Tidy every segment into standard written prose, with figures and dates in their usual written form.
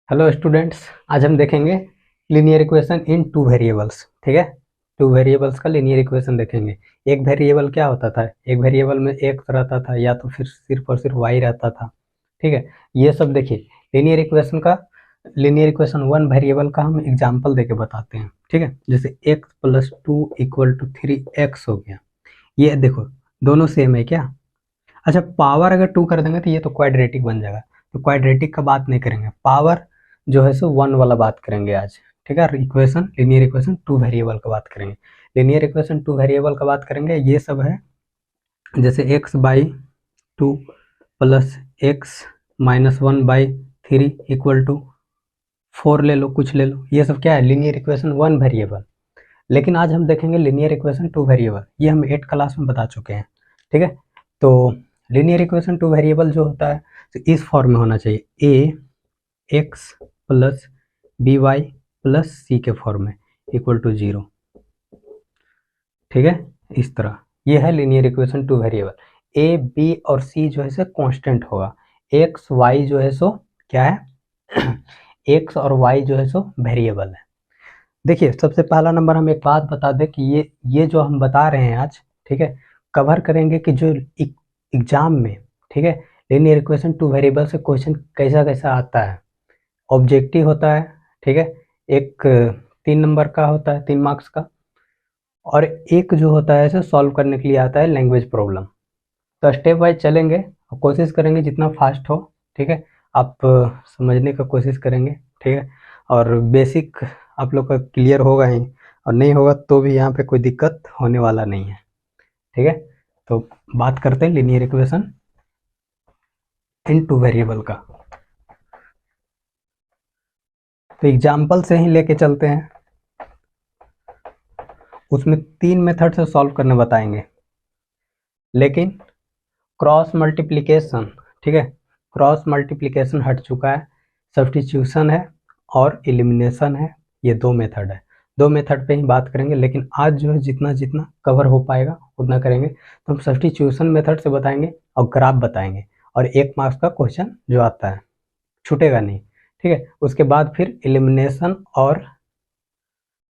Hello students, आज हम देखेंगे linear equation in two variables. ठीक है, टू वेरिएबल्स का लीनियर इक्वेशन देखेंगे। एक वेरिएबल क्या होता था, एक वेरिएबल में एक्स रहता था या तो फिर सिर्फ और सिर्फ वाई रहता था। ठीक है, ये सब देखिए लीनियर इक्वेशन का। लीनियर इक्वेशन वन वेरिएबल का हम एग्जाम्पल देके बताते हैं। ठीक है, जैसे X plus two equal to three X हो गया। ये देखो दोनों सेम है क्या। अच्छा, पावर अगर टू कर देंगे तो ये तो क्वाड्रेटिक बन जाएगा, तो क्वाड्रेटिक का बात नहीं करेंगे, पावर जो है सो वन वाला बात करेंगे आज। ठीक है, equation linear equation two variable का बात करेंगे। लीनियर इक्वेशन टू वेरिएबल का बात करेंगे, ये सब है जैसे X by two plus X minus one by three equal to four, ले लो कुछ ले लो, ये सब क्या है लीनियर इक्वेशन वन वेरिएबल। लेकिन आज हम देखेंगे लीनियर इक्वेशन टू वेरिएबल, ये हम 8 क्लास में बता चुके हैं। ठीक है, तो लीनियर इक्वेशन टू वेरिएबल जो होता है तो इस फॉर्म में होना चाहिए, A X plus B Y plus C के फॉर्म में इक्वल टू जीरो। ठीक है, इस तरह ये है linear equation two variable. A B और सी जो है सो कांस्टेंट होगा, एक्स वाई जो है सो क्या है एक्स और वाई जो है सो वेरिएबल है। देखिए सबसे पहला नंबर हम एक बात बता दें कि ये जो हम बता रहे हैं आज, ठीक है, कवर करेंगे कि जो एग्जाम में, ठीक है, लीनियर इक्वेशन टू वेरिएबल से क्वेश्चन कैसा कैसा आता है। ऑब्जेक्टिव होता है, ठीक है, एक 3 नंबर का होता है, 3 मार्क्स का, और एक जो होता है इसे सॉल्व करने के लिए आता है लैंग्वेज प्रॉब्लम। तो स्टेप वाइज चलेंगे और कोशिश करेंगे जितना फास्ट हो। ठीक है, आप समझने का कोशिश करेंगे। ठीक है, और बेसिक आप लोग का क्लियर होगा ही, और नहीं होगा तो भी यहाँ पे कोई दिक्कत होने वाला नहीं है। ठीक है, तो बात करते हैं linear equation in two variable का। तो एग्जाम्पल से ही लेके चलते हैं, उसमें 3 मेथड से सॉल्व करने बताएंगे। लेकिन क्रॉस मल्टीप्लिकेशन, ठीक है, क्रॉस मल्टीप्लिकेशन हट चुका है, सब्स्टिट्यूशन है और एलिमिनेशन है। ये 2 मेथड है, 2 मेथड पे ही बात करेंगे। लेकिन आज जो है जितना जितना कवर हो पाएगा उतना करेंगे। तो हम सब्स्टिट्यूशन मेथड से बताएंगे और ग्राफ बताएंगे, और 1 मार्क्स का क्वेश्चन जो आता है छूटेगा नहीं। ठीक है, उसके बाद फिर एलिमिनेशन और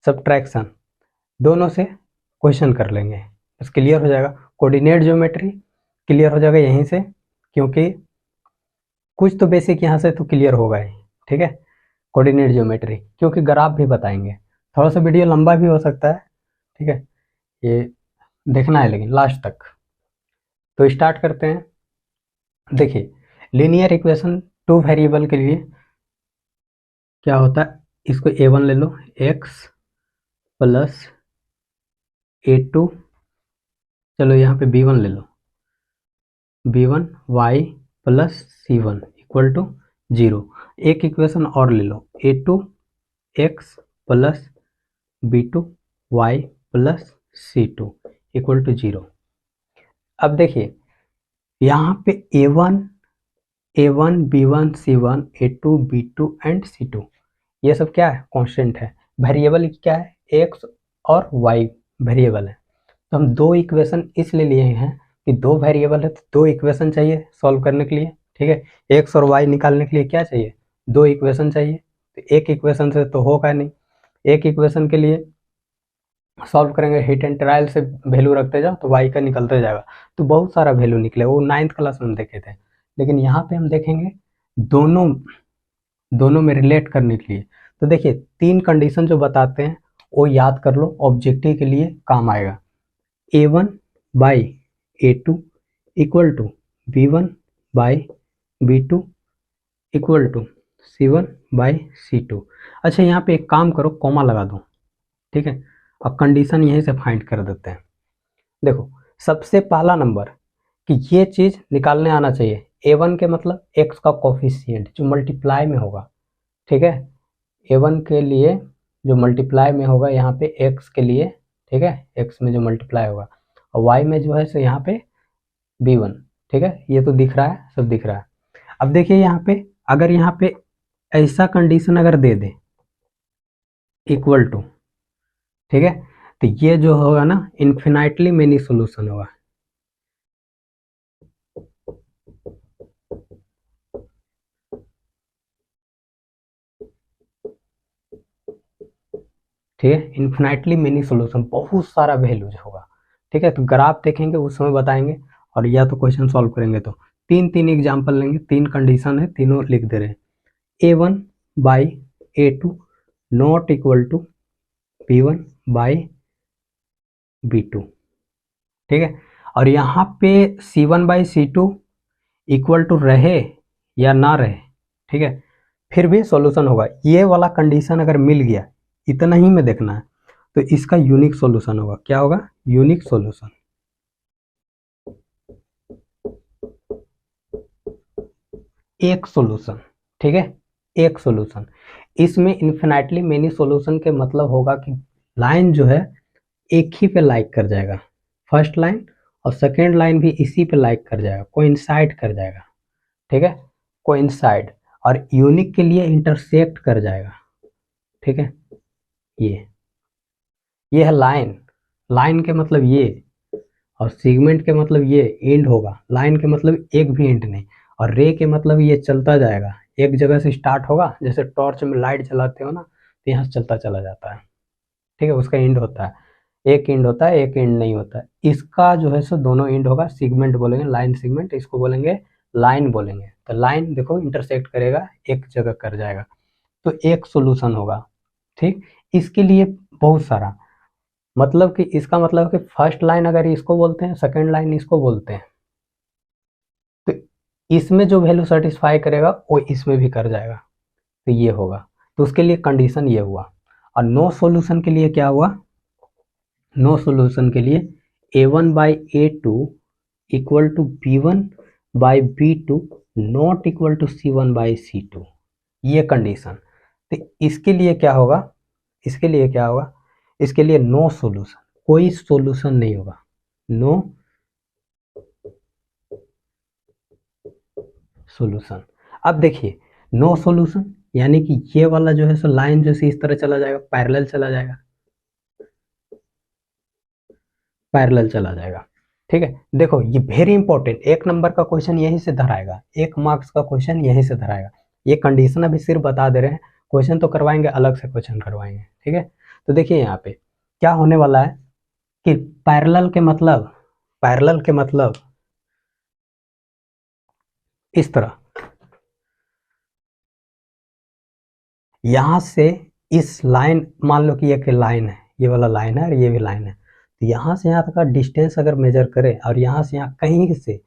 सब्ट्रैक्शन दोनों से क्वेश्चन कर लेंगे, बस क्लियर हो जाएगा। कोऑर्डिनेट ज्योमेट्री क्लियर हो जाएगा यहीं से, क्योंकि कुछ तो बेसिक यहाँ से तो क्लियर होगा ही। ठीक है, कोऑर्डिनेट ज्योमेट्री, क्योंकि ग्राफ भी बताएंगे, थोड़ा सा वीडियो लंबा भी हो सकता है। ठीक है, ये देखना है लेकिन लास्ट तक। तो स्टार्ट करते हैं। देखिए लीनियर इक्वेशन टू वेरिएबल के लिए क्या होता है, इसको a1 ले लो, x प्लस a2, चलो यहाँ पे b1 ले लो, b1 y plus c1 equal to zero. एक इक्वेशन और ले लो, a2 x plus b2 y plus c2 equal to zero. अब देखिए यहाँ पे a1 b1 c1 a2 b2 and c2 ये सब क्या है, कांस्टेंट है। वेरिएबल क्या है, x और y वेरिएबल है। तो हम 2 इक्वेशन इसलिए लिए हैं कि 2 वेरिएबल है तो 2 इक्वेशन चाहिए सॉल्व करने के लिए। ठीक है, एक्स और वाई निकालने के लिए क्या चाहिए, 2 इक्वेशन चाहिए। तो एक इक्वेशन से तो होगा नहीं, एक इक्वेशन के लिए सॉल्व करेंगे हिट एंड ट्रायल से, वैल्यू रखते जाओ तो वाई का निकलते जाएगा, तो बहुत सारा वैल्यू निकले। वो 9th क्लास में हम देखे थे। लेकिन यहाँ पे हम देखेंगे दोनों दोनों में रिलेट करने के लिए। तो देखिए 3 कंडीशन जो बताते हैं वो याद कर लो, ऑब्जेक्टिव के लिए काम आएगा। a1 by a2 equal to b1 by b2 equal to c1 by c2। अच्छा यहाँ पे एक काम करो, कॉमा लगा दो। ठीक है, अब कंडीशन यहीं से फाइंड कर देते हैं। देखो सबसे पहला नंबर कि ये चीज़ निकालने आना चाहिए, a1 के मतलब x का कोफिशिएंट जो मल्टीप्लाई में होगा। ठीक है, a1 के लिए जो मल्टीप्लाई में होगा यहाँ पे x के लिए, ठीक है, x में जो मल्टीप्लाई होगा, और y में जो है सो यहाँ पे b1। ठीक है, ये तो दिख रहा है, सब दिख रहा है। अब देखिए यहाँ पे अगर यहाँ पे ऐसा कंडीशन अगर दे दे इक्वल टू, ठीक है, तो ये जो होगा ना इन्फिनाइटली मेनी सोल्यूशन होगा। ठीक है, इन्फिनाइटली मेनी सोल्यूशन, बहुत सारा वैल्यूज होगा। ठीक है, तो ग्राफ देखेंगे उस समय बताएंगे, और या तो क्वेश्चन सॉल्व करेंगे। तो तीन तीन एग्जाम्पल लेंगे, तीन कंडीशन है, तीनों लिख दे रहे हैं। A1/A2 not equal to B1/B2। ठीक है, और यहाँ पे C1/C2 इक्वल टू रहे या ना रहे, ठीक है, फिर भी सॉल्यूशन होगा। ये वाला कंडीशन अगर मिल गया, इतना ही में देखना है, तो इसका यूनिक सॉल्यूशन होगा। क्या होगा? Unique solution. एक सॉल्यूशन, ठीक है, एक सॉल्यूशन। इसमें इन्फिनाइटली मेनी सॉल्यूशन के मतलब होगा कि लाइन जो है एक ही पे लाइक कर जाएगा, फर्स्ट लाइन और सेकेंड लाइन भी इसी पे लाइक कर जाएगा, कोइंसाइड कर जाएगा। ठीक है, कोइंसाइड, और यूनिक के लिए इंटरसेक्ट कर जाएगा। ठीक है, ये है लाइन। लाइन के मतलब ये, और सेगमेंट के मतलब ये एंड होगा। लाइन के मतलब एक भी एंड नहीं, और रे के मतलब ये चलता जाएगा, एक जगह से स्टार्ट होगा, जैसे टॉर्च में लाइट जलाते हो ना, तो यहाँ से चलता चला जाता है। ठीक है, उसका एंड होता है, एक एंड होता है, एक एंड नहीं होता है। इसका जो है सो दोनों एंड होगा, सेगमेंट बोलेंगे, लाइन सेगमेंट, इसको बोलेंगे लाइन बोलेंगे। तो लाइन देखो इंटरसेक्ट करेगा, एक जगह कर जाएगा, तो एक सोल्यूशन होगा। ठीक, इसके लिए बहुत सारा, मतलब कि इसका मतलब कि फर्स्ट लाइन अगर इसको बोलते हैं, सेकंड लाइन इसको बोलते हैं, तो इसमें जो वैल्यू सेटिस्फाई करेगा वो इसमें भी कर जाएगा, तो ये होगा। तो उसके लिए कंडीशन ये हुआ। और नो सॉल्यूशन के लिए क्या हुआ? नो सॉल्यूशन के लिए A1/A2 equal to B1/B2 not equal to C1/C2, ये कंडीशन। तो इसके लिए क्या होगा? इसके लिए क्या होगा? इसके लिए नो सॉल्यूशन, कोई सॉल्यूशन नहीं होगा, नो सॉल्यूशन। अब देखिए, नो सॉल्यूशन यानी कि ये वाला जो है सो लाइन जैसे इस तरह चला जाएगा, पैरेलल चला जाएगा, पैरेलल चला जाएगा। ठीक है, देखो ये वेरी इंपॉर्टेंट, एक नंबर का क्वेश्चन यहीं से धराएगा, 1 मार्क्स का क्वेश्चन यहीं से धराएगा। ये कंडीशन अभी सिर्फ बता दे रहे हैं, क्वेश्चन तो करवाएंगे, अलग से क्वेश्चन करवाएंगे। ठीक है, तो देखिए यहाँ पे क्या होने वाला है कि पैरेलल के मतलब, पैरेलल के मतलब इस तरह, यहां से इस लाइन, मान लो कि एक लाइन है, ये वाला लाइन है और ये भी लाइन है, तो यहाँ से यहाँ तक का डिस्टेंस अगर मेजर करें और यहाँ से यहाँ कहीं से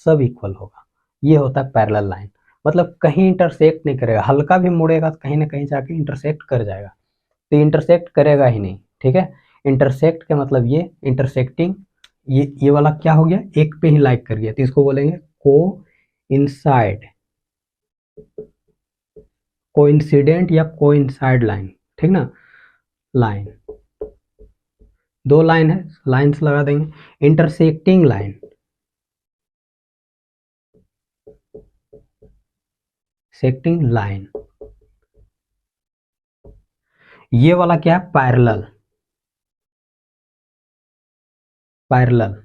सब इक्वल होगा, ये होता है पैरेलल लाइन। मतलब कहीं इंटरसेक्ट नहीं करेगा, हल्का भी मुड़ेगा तो कहीं ना कहीं जाके इंटरसेक्ट कर जाएगा, तो इंटरसेक्ट करेगा ही नहीं। ठीक है, इंटरसेक्ट के मतलब ये इंटरसेक्टिंग, ये वाला क्या हो गया, एक पे ही लाइक कर गया, तो इसको बोलेंगे को इंसाइड, कोइंसिडेंट या कोइंसाइड लाइन। ठीक ना, लाइन, दो लाइन है, लाइन्स लगा देंगे। इंटरसेक्टिंग लाइन, सेक्टिंग लाइन, ये वाला क्या है, पैरेलल, पैरेलल।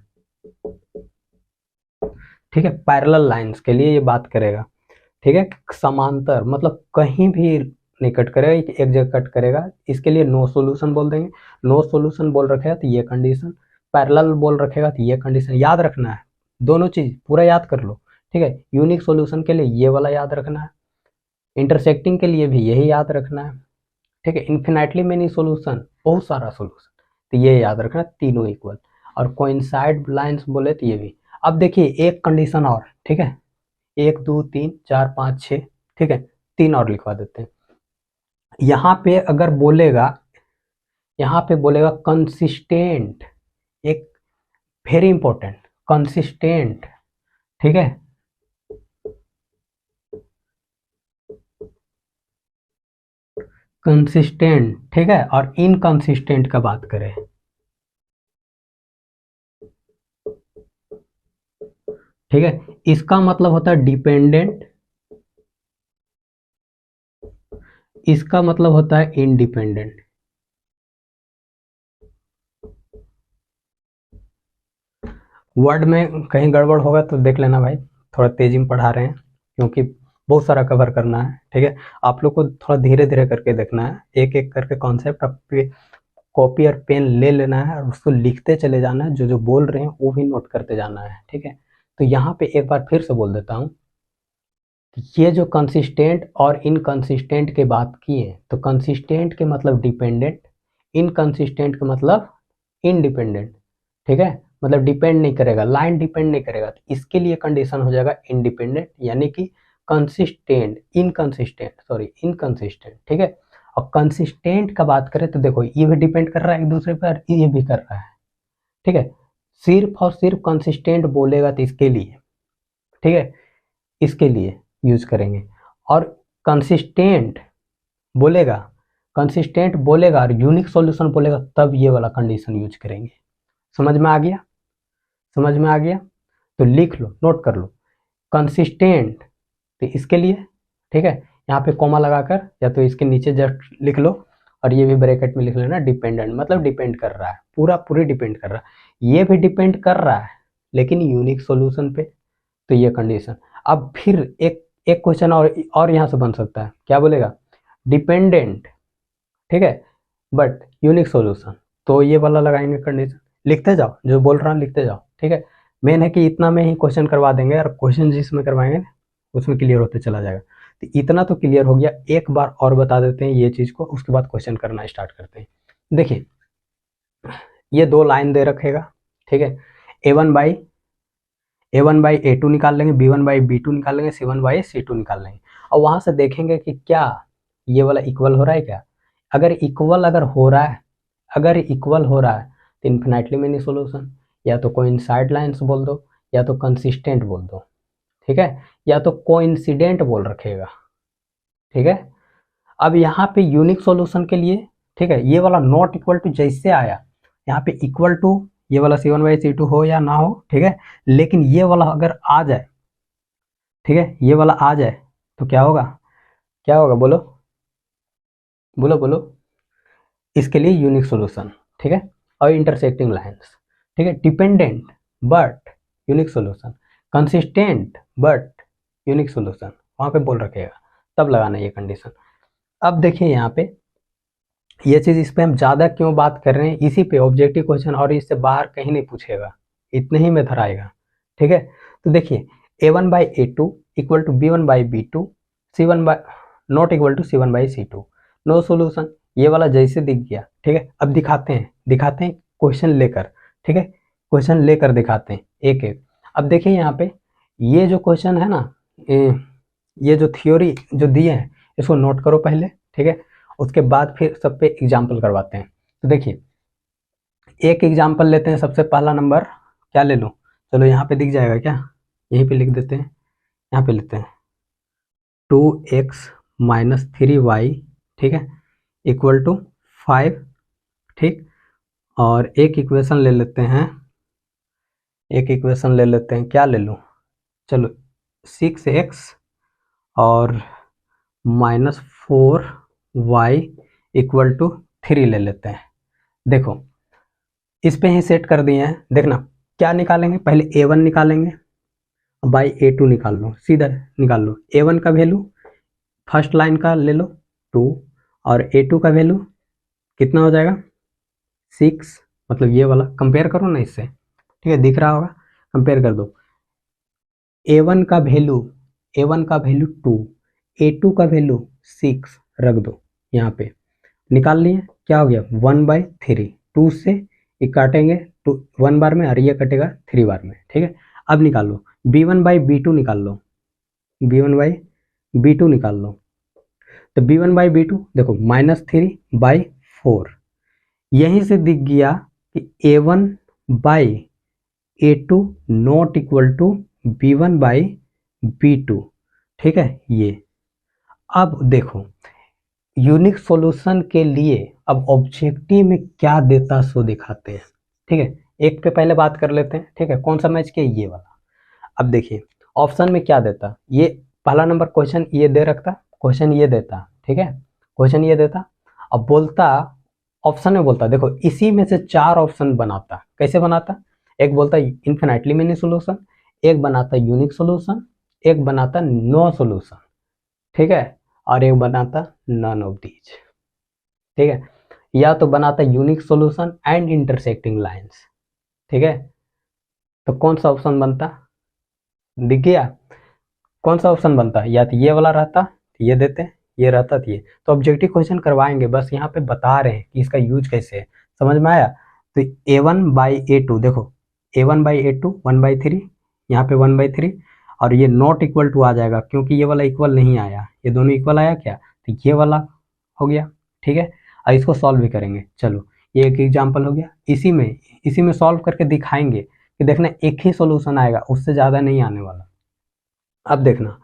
ठीक है, पैरेलल लाइंस के लिए ये बात करेगा। ठीक है, समांतर मतलब कहीं भी नहीं कट करेगा, एक जगह कट करेगा, इसके लिए नो सॉल्यूशन बोल देंगे। नो सॉल्यूशन बोल रखेगा तो ये कंडीशन, पैरेलल बोल रखेगा तो ये कंडीशन। याद रखना है, दोनों चीज पूरा याद कर लो। ठीक है, यूनिक सॉल्यूशन के लिए ये वाला याद रखना है, इंटरसेक्टिंग के लिए भी यही याद रखना है। ठीक है, इन्फिनाइटली मेनी सॉल्यूशन, बहुत सारा सॉल्यूशन, तो ये याद रखना, तीनों इक्वल। और कोइंसाइड लाइंस बोले तो ये भी। अब देखिए एक कंडीशन और, ठीक है, 1 2 3 4 5 6, ठीक है, 3 और लिखवा देते हैं। यहाँ पे अगर बोलेगा, यहाँ पे बोलेगा कंसिस्टेंट, एक वेरी इंपॉर्टेंट, कंसिस्टेंट। ठीक है, कंसिस्टेंट, ठीक है, और इनकंसिस्टेंट का बात करें, ठीक है, इसका मतलब होता है डिपेंडेंट, इसका मतलब होता है इंडिपेंडेंट। वर्ड में कहीं गड़बड़ होगा तो देख लेना भाई, थोड़ा तेजी में पढ़ा रहे हैं क्योंकि बहुत सारा कवर करना है। ठीक है, आप लोग को थोड़ा धीरे धीरे करके देखना है, एक एक करके कॉन्सेप्ट आप कॉपी और पेन ले लेना है और उसको लिखते चले जाना है, जो जो बोल रहे हैं वो भी नोट करते जाना है, ठीक है। तो यहाँ पे एक बार फिर से बोल देता हूँ, ये जो कंसिस्टेंट और इनकंसिस्टेंट की बात की है, तो कंसिस्टेंट के मतलब डिपेंडेंट, इनकंसिस्टेंट का मतलब इंडिपेंडेंट, ठीक है। मतलब डिपेंड नहीं करेगा, लाइन डिपेंड नहीं करेगा, तो इसके लिए कंडीशन हो जाएगा इंडिपेंडेंट, यानी कि कंसिस्टेंट, इनकंसिस्टेंट, ठीक है। और कंसिस्टेंट का बात करें तो देखो ये भी डिपेंड कर रहा है एक दूसरे पर, ये भी कर रहा है, ठीक है। सिर्फ और सिर्फ कंसिस्टेंट बोलेगा तो इसके लिए, ठीक है, इसके लिए यूज करेंगे। और कंसिस्टेंट बोलेगा, कंसिस्टेंट बोलेगा और यूनिक सॉल्यूशन बोलेगा, तब ये वाला कंडीशन यूज करेंगे। समझ में आ गया? समझ में आ गया? तो लिख लो, नोट कर लो, कंसिस्टेंट तो इसके लिए, ठीक है, यहाँ पे कॉमा लगाकर या तो इसके नीचे जस्ट लिख लो, और ये भी ब्रैकेट में लिख लेना डिपेंडेंट, मतलब डिपेंड कर रहा है, पूरी डिपेंड कर रहा है, ये भी डिपेंड कर रहा है लेकिन यूनिक सॉल्यूशन पे। तो ये कंडीशन। अब फिर एक एक क्वेश्चन और यहाँ से बन सकता है, क्या बोलेगा, डिपेंडेंट, ठीक है, बट यूनिक सॉल्यूशन, तो ये वाला लगाएंगे कंडीशन। लिखते जाओ, जो बोल रहा हूँ लिखते जाओ, ठीक है। मेन है कि इतना में ही क्वेश्चन करवा देंगे, और क्वेश्चन जिसमें करवाएंगे उसमें क्लियर होते चला जाएगा। तो इतना तो क्लियर हो गया, एक बार और बता देते हैं ये चीज़ को, उसके बाद क्वेश्चन करना स्टार्ट करते हैं। देखिए ये दो लाइन दे रखेगा, ठीक है, A1/A2 निकाल लेंगे, B1/B2 निकाल लेंगे, C1/C2 निकाल लेंगे, और वहां से देखेंगे कि क्या ये वाला इक्वल हो रहा है क्या। अगर इक्वल हो रहा है तो इन्फिनाइटली मेनी सॉल्यूशन, या तो कोइंसाइड लाइंस बोल दो, या तो कंसिस्टेंट बोल दो, ठीक है, या तो कोइंसिडेंट बोल रखेगा, ठीक है। अब यहाँ पे यूनिक सॉल्यूशन के लिए, ठीक है, ये वाला नॉट इक्वल टू जैसे आया, यहाँ पे इक्वल टू ये वाला C1/C2 हो या ना हो, ठीक है, लेकिन ये वाला अगर आ जाए, ठीक है, ये वाला आ जाए तो क्या होगा, बोलो बोलो बोलो, इसके लिए यूनिक सॉल्यूशन, ठीक है। और इंटरसेक्टिंग लाइंस, ठीक है, dependent but unique solution, consistent but unique solution, वहां पे बोल रखेगा, तब लगाना ये कंडीशन। अब देखिए यहाँ पे ये चीज़, इस पे हम ज़्यादा क्यों बात कर रहे हैं, इसी पे ऑब्जेक्टिव क्वेश्चन, और इससे बाहर कहीं नहीं पूछेगा, इतने ही में धराएगा, ठीक है। तो देखिए A1/A2 equal to B1/B2, C1 not equal to C1/C2, no solution, ये वाला जैसे दिख गया, ठीक है। अब दिखाते हैं क्वेश्चन लेकर, ठीक है, क्वेश्चन लेकर दिखाते हैं एक एक। अब देखिए यहाँ पे ये जो क्वेश्चन है ना, ये जो थ्योरी जो दिए हैं इसको नोट करो पहले, ठीक है, उसके बाद फिर सब पे एग्जाम्पल करवाते हैं। तो देखिए एक एग्जाम्पल लेते हैं, सबसे पहला नंबर क्या ले लूँ, चलो यहाँ पे दिख जाएगा क्या, यहीं पे लिख देते हैं, यहाँ पे लेते हैं 2x-3y, ठीक है, इक्वल टू 5, ठीक। और एक इक्वेशन ले लेते हैं, क्या ले लूँ, चलो 6x और -4y इक्वल टू 3 ले लेते हैं। देखो इस पे ही सेट कर दिए हैं, देखना क्या निकालेंगे, पहले A1 निकालेंगे, बाई A2 निकाल लो, सीधा निकाल लो। A1 का वैल्यू फर्स्ट लाइन का ले लो 2, और A2 का वैल्यू कितना हो जाएगा 6, मतलब ये वाला कंपेयर करो ना इससे, ठीक है, दिख रहा होगा, कंपेयर कर दो। A1 का वैल्यू 2, A2 का वैल्यू 6 रख दो, यहाँ पे निकाल लिए, क्या हो गया 1/3, 2 से ये काटेंगे तो 1 बार में, और ये कटेगा 3 बार में, ठीक है। अब निकाल लो B1/B2 निकाल लो, B1/B2 निकाल लो, तो B1/B2 देखो -3/4, यहीं से दिख गया कि A1/A2 not equal to B1/B2, ठीक है। ये अब देखो यूनिक सॉल्यूशन के लिए अब ऑब्जेक्टिव में क्या देता सो दिखाते हैं, ठीक है। एक पे पहले बात कर लेते हैं, ठीक है, कौन सा मैच किया, ये वाला। अब देखिए ऑप्शन में क्या देता, ये पहला नंबर क्वेश्चन ये दे रखता, क्वेश्चन ये देता, ठीक है, क्वेश्चन ये देता, अब बोलता ऑप्शन में बोलता, देखो इसी में से 4 ऑप्शन बनाता, कैसे बनाता, एक बोलता इन्फिनाइटली मेनी सॉल्यूशन, एक बनाता यूनिक सॉल्यूशन, एक बनाता नो सॉल्यूशन, ठीक है, और एक बनाता नन ऑफ दीज, ठीक है। या तो बनाता unique solution and intersecting lines. ठीक है, तो कौन सा ऑप्शन बनता, दिख गया? कौन सा ऑप्शन बनता? या तो ये वाला रहता, ये देते, ये रहता तो ये। तो ऑब्जेक्टिव क्वेश्चन करवाएंगे, बस यहाँ पे बता रहे हैं कि इसका यूज कैसे है। समझ में आया? तो A1/A2 देखो, A1/A2 1/3, यहाँ पे 1/3, और ये नॉट इक्वल टू आ जाएगा क्योंकि ये वाला इक्वल नहीं आया, ये दोनों इक्वल आया क्या, तो ये वाला हो गया। ठीक है, और इसको सॉल्व भी करेंगे। चलो, ये एक एग्जाम्पल हो गया। इसी में सॉल्व करके दिखाएंगे कि देखना एक ही सॉल्यूशन आएगा, उससे ज़्यादा नहीं आने वाला। अब देखना,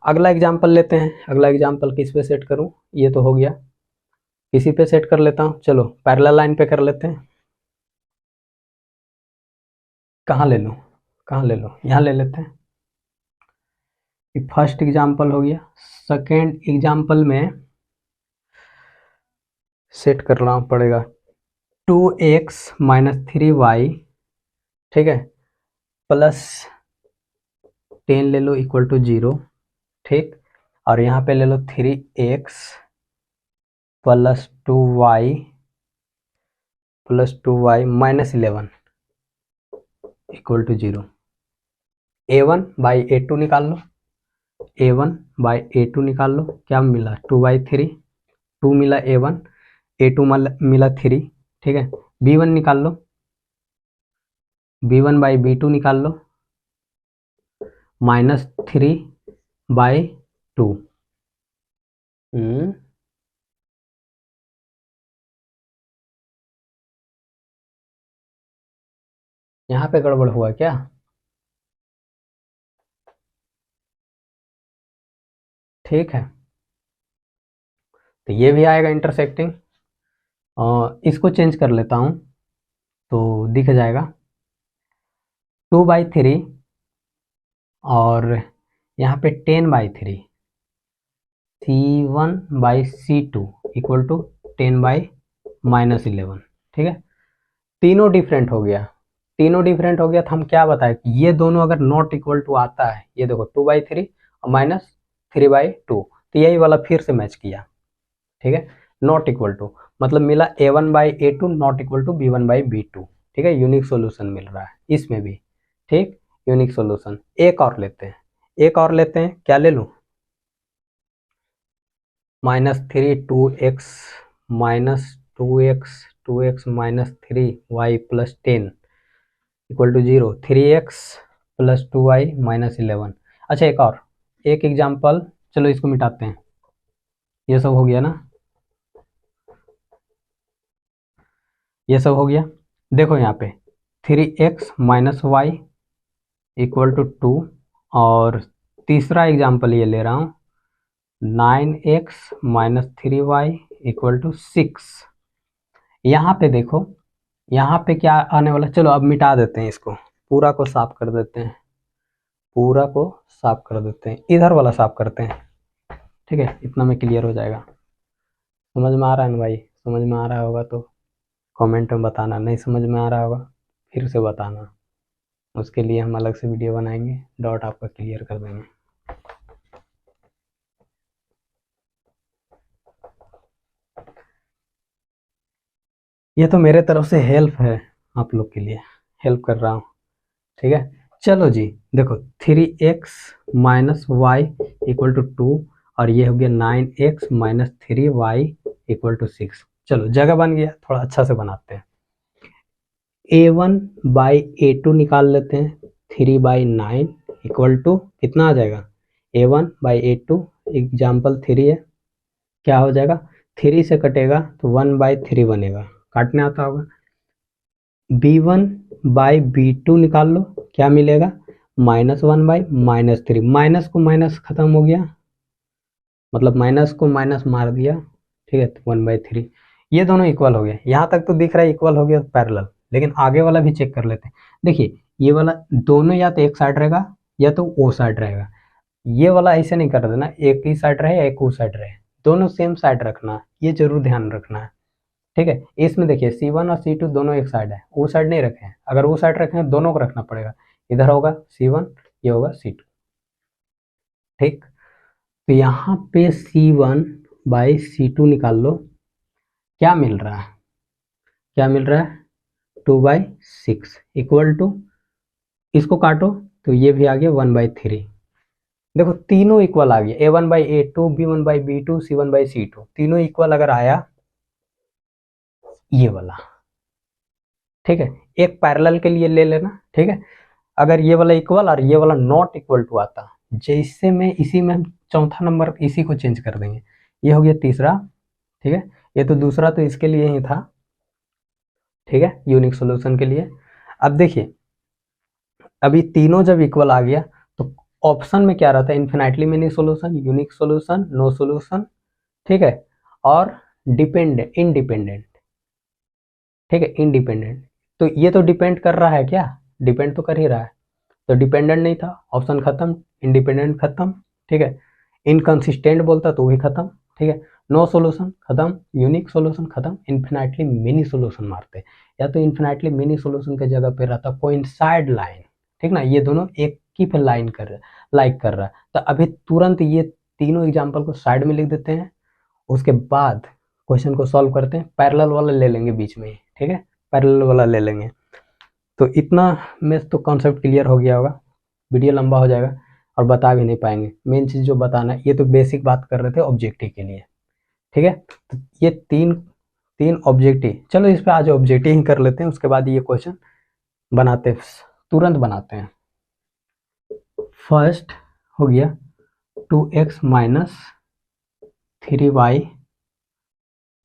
अगला एग्जाम्पल लेते हैं। अगला एग्जाम्पल किस पे सेट करूं, ये तो हो गया, इसी पे सेट कर लेता हूं। चलो पैरेलल लाइन पे कर लेते हैं। कहाँ ले लूं, कहाँ ले लो, यहाँ ले लेते हैं। ये फर्स्ट एग्जाम्पल हो गया। सेकेंड एग्जाम्पल में सेट करना पड़ेगा 2x - 3y, ठीक है, प्लस 10 ले लो इक्वल टू 0। ठीक, और यहाँ पे ले लो 3x plus 2y minus 11 equal to 0। A1/A2 निकाल लो, A1/A2 निकाल लो। क्या मिला, 2/3, 2 मिला A1, A2 मिला 3। ठीक है, B1 निकाल लो, B1/B2 निकाल लो, -3/2। यहाँ पे गड़बड़ हुआ क्या? ठीक है, तो ये भी आएगा इंटरसेक्टिंग। इसको चेंज कर लेता हूँ तो दिख जाएगा 2/3 और यहाँ पे 10/3, C1/C2 इक्वल टू 10/-11। ठीक है, तीनों डिफरेंट हो गया, तीनों डिफरेंट हो गया। तो हम क्या बताएं कि ये दोनों अगर नॉट इक्वल टू आता है, ये देखो 2/3 और -3/2, तो यही वाला फिर से मैच किया। ठीक है, नॉट इक्वल टू मतलब मिला A1/A2 not equal to B1/B2। ठीक है, यूनिक सॉल्यूशन मिल रहा है इसमें भी। ठीक, यूनिक सॉल्यूशन। एक और लेते हैं, एक और लेते हैं, क्या ले लूँ, -3 2x -3y plus 10 equal to 0, 3x plus 2y minus 11। अच्छा, एक एग्जाम्पल, चलो इसको मिटाते हैं। ये सब हो गया ना, ये सब हो गया। देखो यहाँ पे 3x - y इक्वल टू 2, और तीसरा एग्जाम्पल ये ले रहा हूँ 9x - 3y इक्वल टू 6। यहाँ पे देखो, यहाँ पे क्या आने वाला, चलो अब मिटा देते हैं इसको, पूरा को साफ कर देते हैं, पूरा को साफ कर देते हैं, इधर वाला साफ करते हैं। ठीक है, इतना में क्लियर हो जाएगा। समझ में आ रहा है ना भाई? समझ में आ रहा होगा तो कमेंट में बताना, नहीं समझ में आ रहा होगा फिर से बताना, उसके लिए हम अलग से वीडियो बनाएंगे, डाउट आपका क्लियर कर देंगे। ये तो मेरे तरफ से हेल्प है, आप लोग के लिए हेल्प कर रहा हूँ। ठीक है, चलो जी, देखो 3x - y इक्वल टू 2, और ये हो गया 9x - 3y इक्वल टू 6। चलो जगह बन गया, थोड़ा अच्छा से बनाते हैं। A1/A2 निकाल लेते हैं, 3/9 इक्वल टू कितना आ जाएगा, A1/A2 एग्जाम्पल 3 है, क्या हो जाएगा, 3 से कटेगा तो 1/3 बनेगा, काटने आता होगा। B1/B2 निकाल लो, क्या मिलेगा, -1/-3, माइनस को माइनस खत्म हो गया, मतलब माइनस को माइनस मार दिया। ठीक है, तो 1/3, ये दोनों इक्वल हो गए। यहाँ तक तो दिख रहा है इक्वल हो गया पैरेलल, लेकिन आगे वाला भी चेक कर लेते हैं। देखिए ये वाला दोनों या तो एक साइड रहेगा या तो वो साइड रहेगा, ये वाला ऐसे नहीं कर देना, एक ही साइड रहे या एक वो साइड रहे, दोनों सेम साइड रखना, ये जरूर ध्यान रखना है। ठीक है, इसमें देखिए C1 और C2 दोनों एक साइड है, वो साइड नहीं रखे हैं, अगर वो साइड रखे हैं दोनों को रखना पड़ेगा, इधर होगा C1, ये होगा C2। ठीक, तो यहाँ पे C1/C2 निकाल लो, क्या मिल रहा है, क्या मिल रहा है, 2/6 इक्वल टू, इसको काटो तो ये भी आ गया 1/3। देखो तीनों इक्वल आ गया, A1/A2, B1/B2, C1/C2, तीनों इक्वल अगर आया ये वाला, ठीक है, एक पैरेलल के लिए ले लेना, ठीक है। अगर ये वाला इक्वल और ये वाला नॉट इक्वल टू आता, जैसे में इसी में हम चौथा नंबर इसी को चेंज कर देंगे, ये हो गया तीसरा, ठीक है। ये तो दूसरा तो इसके लिए ही था, ठीक है, यूनिक सॉल्यूशन के लिए। अब देखिए अभी तीनों जब इक्वल आ गया तो ऑप्शन में क्या रहता है, infinitely many solution, unique solution, no solution, ठीक है, और डिपेंडेंट, इंडिपेंडेंट, ठीक है, इंडिपेंडेंट। तो ये तो डिपेंड कर रहा है क्या, डिपेंड तो कर ही रहा है, तो डिपेंडेंट नहीं था, ऑप्शन खत्म, इंडिपेंडेंट खत्म, ठीक है, इनकंसिस्टेंट बोलता तो भी खत्म, ठीक है, नो सॉल्यूशन खत्म, यूनिक सॉल्यूशन खत्म, इन्फिनाइटली मिनी सॉल्यूशन मारते, या तो इन्फिनाइटली मिनी सॉल्यूशन के जगह पे रहता कोइंसाइड लाइन, ठीक ना, ये दोनों एक ही पे लाइन कर रहा है, लाइक कर रहा है। तो अभी तुरंत ये तीनों एग्जाम्पल को साइड में लिख देते हैं, उसके बाद क्वेश्चन को सॉल्व करते हैं, पैरेलल वाला ले लेंगे बीच में, ठीक है, पैरेलल वाला ले लेंगे। तो इतना में तो कॉन्सेप्ट क्लियर हो गया होगा, वीडियो लंबा हो जाएगा और बता भी नहीं पाएंगे, मेन चीज़ जो बताना है, ये तो बेसिक बात कर रहे थे ऑब्जेक्टिव के लिए, ठीक है। तो ये तीन तीन ऑब्जेक्टिव, चलो इस पे आज ऑब्जेक्टिव ही कर लेते हैं, उसके बाद ये क्वेश्चन बनाते तुरंत बनाते हैं। फर्स्ट हो गया 2x minus 3y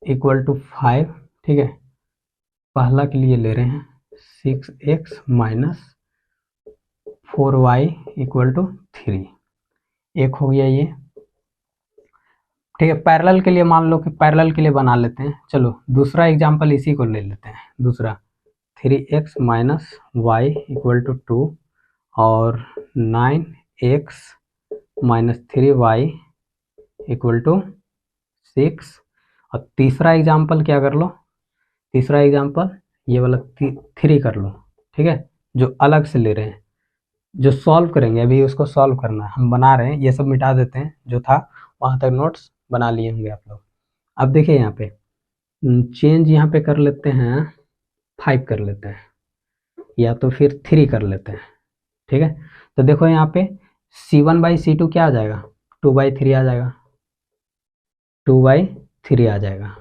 equal to 5, ठीक है, पहला के लिए ले रहे हैं 6x minus 4y equal to 3, एक हो गया ये, ठीक है। पैरेलल के लिए मान लो कि पैरेलल के लिए बना लेते हैं, चलो दूसरा एग्जांपल इसी को ले लेते हैं, दूसरा 3x minus Y equal to 2 और 9x minus 3y equal to 6, और तीसरा एग्जांपल क्या कर लो, तीसरा एग्जांपल ये वाला 3 कर लो, ठीक है, जो अलग से ले रहे हैं, जो सॉल्व करेंगे अभी उसको सॉल्व करना है, हम बना रहे हैं, ये सब मिटा देते हैं, जो था वहाँ तक नोट्स बना लिए होंगे आप लोग। अब देखिए यहाँ पे चेंज यहाँ पे कर लेते हैं, 5 कर लेते हैं, या तो फिर 3 कर लेते हैं, ठीक है। तो देखो यहाँ पे C1/C2 क्या आ जाएगा, 2/3 आ जाएगा, 2/3 आ जाएगा,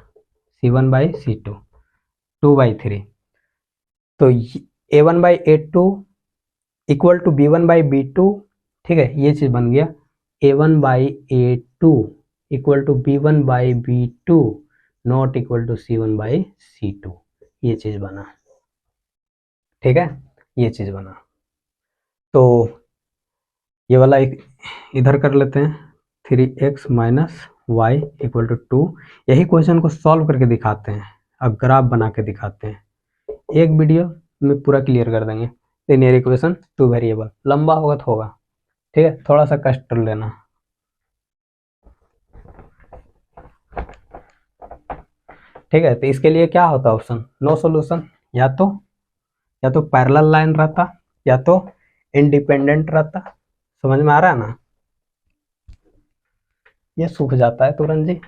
C1/C2 2/3। तो A1/A2 इक्वल टू B1/B2, ठीक है, ये चीज़ बन गया A1/A2 equal to B1/B2 not equal to C1/C2, ये चीज़ बना, ठीक है, ये चीज़ बना। तो ये वाला एक इधर कर लेते हैं, 3x minus Y equal to 2, यही क्वेश्चन को सॉल्व करके दिखाते हैं, अब ग्राफ बना के दिखाते हैं, एक वीडियो में पूरा क्लियर कर देंगे। लिनियर इक्वेशन 2 वेरिएबल, लंबा होगा तो होगा, ठीक है, थोड़ा सा कष्ट कर लेना, ठीक है। तो इसके लिए क्या होता है ऑप्शन, नो सॉल्यूशन, या तो पैरेलल लाइन रहता, या तो इंडिपेंडेंट रहता, समझ में आ रहा है ना, ये सूख जाता है तुरंत जी।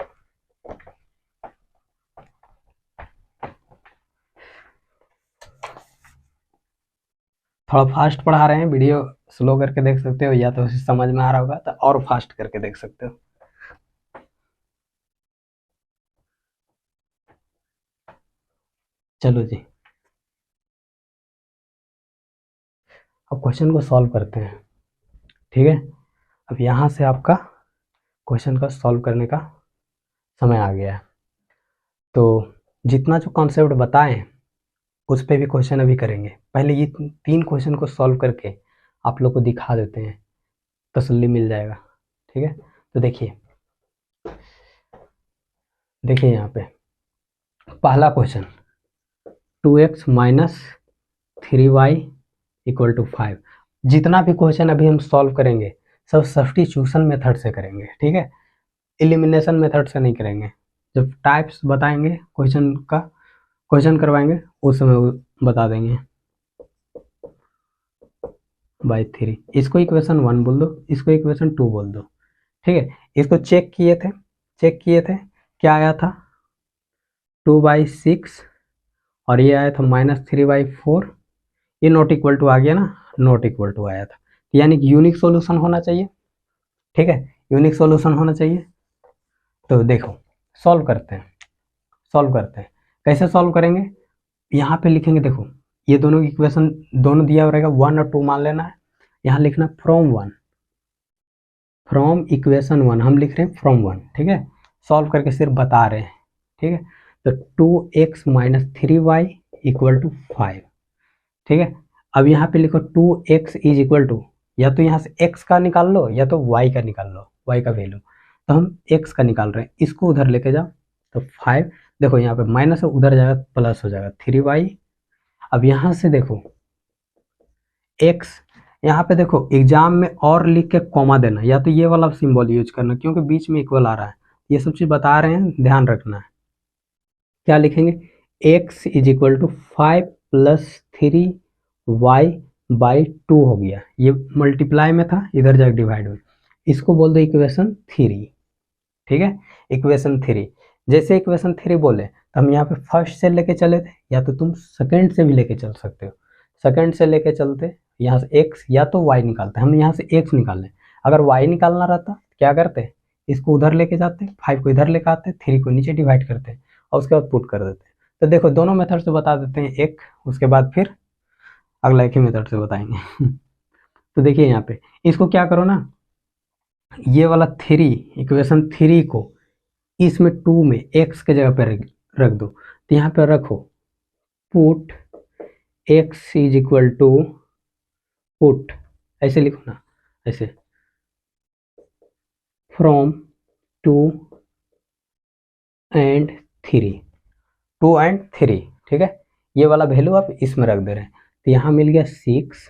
थोड़ा फास्ट पढ़ा रहे हैं, वीडियो स्लो करके देख सकते हो, या तो समझ में आ रहा होगा तो और फास्ट करके देख सकते हो। चलो जी, अब क्वेश्चन को सॉल्व करते हैं, ठीक है। अब यहाँ से आपका क्वेश्चन का सॉल्व करने का समय आ गया है। तो जितना जो कॉन्सेप्ट बताएं उस पर भी क्वेश्चन अभी करेंगे, पहले ये 3 क्वेश्चन को सॉल्व करके आप लोग को दिखा देते हैं, तसल्ली मिल जाएगा, ठीक है। तो देखिए यहाँ पे पहला question 2x minus 3y equal to 5, जितना भी क्वेश्चन अभी हम सॉल्व करेंगे सब सब्स्टिट्यूशन मेथड से करेंगे, ठीक है, एलिमिनेशन मेथड से नहीं करेंगे। जब टाइप्स बताएंगे क्वेश्चन का, क्वेश्चन करवाएंगे उस समय बता देंगे, बाई 3, इसको इक्वेशन 1 बोल दो, इसको इक्वेशन 2 बोल दो, ठीक है। इसको चेक किए थे क्या आया था, 2/6 और ये आया था -3/4, ये नॉट इक्वल टू आ गया ना, नॉट इक्वल टू आया था, यानी कि यूनिक सॉल्यूशन होना चाहिए। ठीक है, यूनिक सॉल्यूशन होना चाहिए। तो देखो सॉल्व करते हैं, कैसे सॉल्व करेंगे, यहाँ पे लिखेंगे, देखो ये दोनों की इक्वेशन दोनों दिया हुआ रहेगा, 1 और 2 मान लेना है, यहाँ लिखना फ्रॉम इक्वेशन 1, हम लिख रहे हैं फ्रॉम 1। ठीक है, सॉल्व करके सिर्फ बता रहे हैं। ठीक है, तो 2x - 3y = 5। ठीक है, अब यहाँ पे लिखो 2x इज इक्वल टू, या तो यहाँ से x का निकाल लो या तो y का निकाल लो, y का वैल्यू। तो हम x का निकाल रहे हैं, इसको उधर लेके जाओ, तो 5, देखो यहाँ पे माइनस है, उधर जाएगा प्लस हो जाएगा 3y। अब यहाँ से देखो x, यहाँ पे देखो एग्जाम में और लिख के कॉमा देना, या तो ये वाला सिंबल यूज करना, क्योंकि बीच में इक्वल आ रहा है, ये सब चीज़ बता रहे हैं, ध्यान रखना है। क्या लिखेंगे, x = 5 + 3y/2 हो गया, ये मल्टीप्लाई में था, इधर जाके डिवाइड में, इसको बोल दो इक्वेशन 3। ठीक है, इक्वेशन 3, जैसे इक्वेशन 3 बोले तो हम यहाँ पे फर्स्ट से लेके चले थे, या तो तुम सेकंड से भी लेके चल सकते हो, सेकंड से लेके चलते, यहाँ से x या तो y निकालते, हम यहाँ से x निकालें, अगर y निकालना रहता क्या करते, इसको उधर लेके जाते, 5 को इधर लेके आते, 3 को नीचे डिवाइड करते और उसके बाद पुट कर देते। तो देखो दोनों मेथड से बता देते हैं एक, उसके बाद फिर अगला एक ही मेथड से बताएंगे। तो देखिए यहाँ पे इसको क्या करो ना, ये वाला 3, इक्वेशन 3 को इसमें 2 में x के जगह पे रख दो, तो यहाँ पे रखो पुट x = पुट, ऐसे लिखो ना, ऐसे फ्रॉम 2 and 3। ठीक है, ये वाला वैल्यू आप इसमें रख दे रहे हैं, तो यहाँ मिल गया 6।